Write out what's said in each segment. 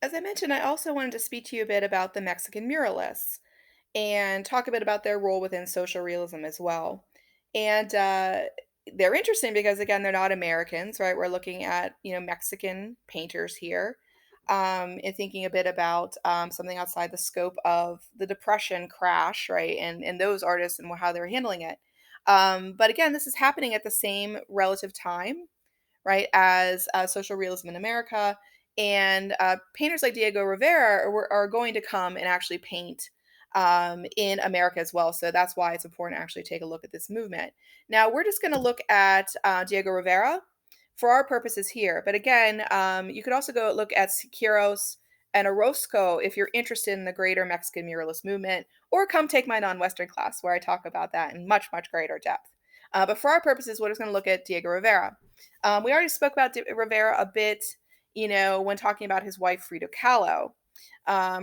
As I mentioned, I also wanted to speak to you a bit about the Mexican muralists and talk a bit about their role within social realism as well. And they're interesting because, again, they're not Americans, right? We're looking at, Mexican painters here, and thinking a bit about something outside the scope of the Depression crash, right? And those artists and how they're handling it. But again, this is happening at the same relative time, right, as social realism in America. And painters like Diego Rivera are going to come and actually paint in America as well. So that's why it's important to actually take a look at this movement. Now, we're just going to look at Diego Rivera for our purposes here. But again, you could also go look at Siqueiros and Orozco if you're interested in the greater Mexican muralist movement, or come take my non Western class where I talk about that in much, much greater depth. But for our purposes, we're just going to look at Diego Rivera. We already spoke about Rivera a bit, when talking about his wife, Frida Kahlo.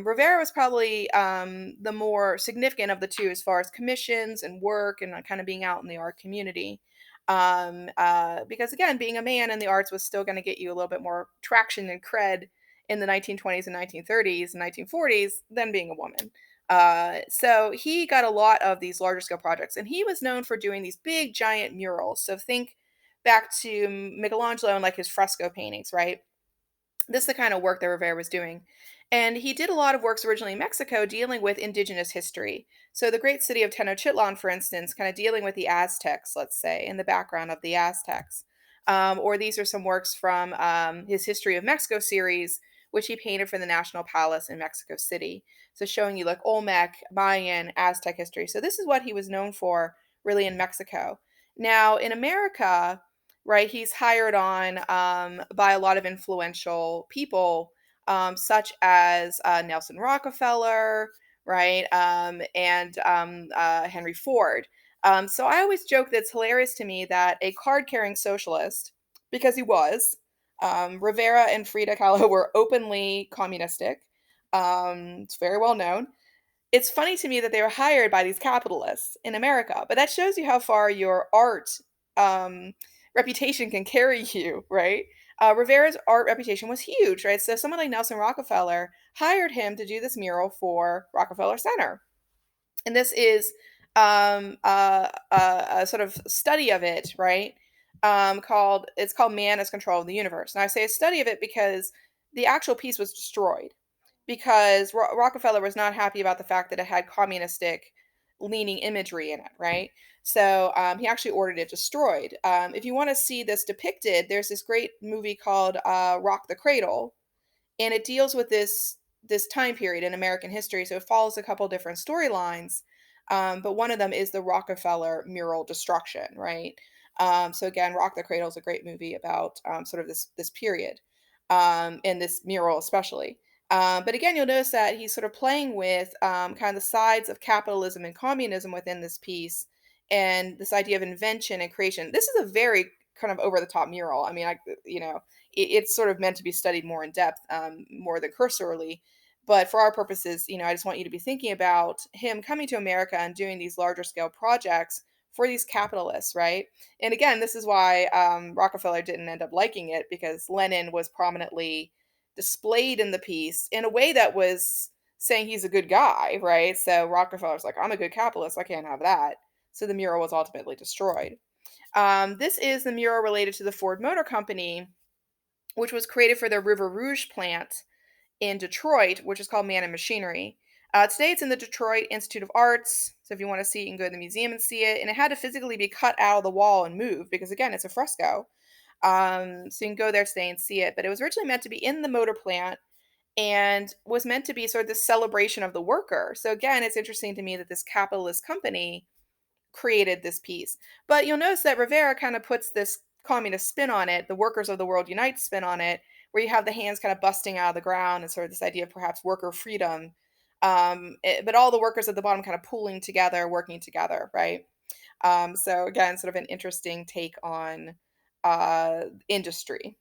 Rivera was probably the more significant of the two as far as commissions and work and kind of being out in the art community. Because, again, being a man in the arts was still going to get you a little bit more traction and cred in the 1920s and 1930s and 1940s than being a woman. So he got a lot of these larger scale projects, and he was known for doing these big, giant murals. So think back to Michelangelo and like his fresco paintings, right? This is the kind of work that Rivera was doing. And he did a lot of works originally in Mexico dealing with indigenous history. So the great city of Tenochtitlan, for instance, kind of dealing with the Aztecs, let's say, in the background of the Aztecs. Or these are some works from his History of Mexico series, which he painted for the National Palace in Mexico City. So showing you like Olmec, Mayan, Aztec history. So this is what he was known for really in Mexico. Now in America, right? He's hired on by a lot of influential people, such as Nelson Rockefeller, right? And Henry Ford. So I always joke that it's hilarious to me that a card carrying socialist, because he was, Rivera and Frida Kahlo were openly communistic. It's very well known. It's funny to me that they were hired by these capitalists in America, but that shows you how far your art um, reputation can carry you, right? Rivera's art reputation was huge, right? So someone like Nelson Rockefeller hired him to do this mural for Rockefeller Center, and this is a sort of study of it, right? Called "Man as Control of the Universe." And I say a study of it because the actual piece was destroyed because Rockefeller was not happy about the fact that it had communistic leaning imagery in it, right? So he actually ordered it destroyed. If you want to see this depicted, there's this great movie called Rock the Cradle, and it deals with this time period in American history. So it follows a couple different storylines, but one of them is the Rockefeller mural destruction, right? So again, Rock the Cradle is a great movie about sort of this period, and this mural especially. But again, you'll notice that he's sort of playing with kind of the sides of capitalism and communism within this piece, and this idea of invention and creation. This is a very kind of over the top mural. I mean, it's sort of meant to be studied more in depth, more than cursorily. But for our purposes, I just want you to be thinking about him coming to America and doing these larger scale projects for these capitalists, right? And again, this is why Rockefeller didn't end up liking it because Lenin was prominently displayed in the piece in a way that was saying he's a good guy, right? So Rockefeller's like, I'm a good capitalist, I can't have that. So the mural was ultimately destroyed. This is the mural related to the Ford Motor Company, which was created for their River Rouge plant in Detroit, which is called Man and Machinery. Today it's in the Detroit Institute of Arts. So if you want to see it, you can go to the museum and see it. And it had to physically be cut out of the wall and moved because, again, it's a fresco. So you can go there today and see it. But it was originally meant to be in the motor plant and was meant to be sort of this celebration of the worker. So again, it's interesting to me that this capitalist company created this piece. But you'll notice that Rivera kind of puts this communist spin on it, the workers of the world unite spin on it, where you have the hands kind of busting out of the ground and sort of this idea of perhaps worker freedom. But all the workers at the bottom kind of pooling together, working together, right? So again, sort of an interesting take on industry.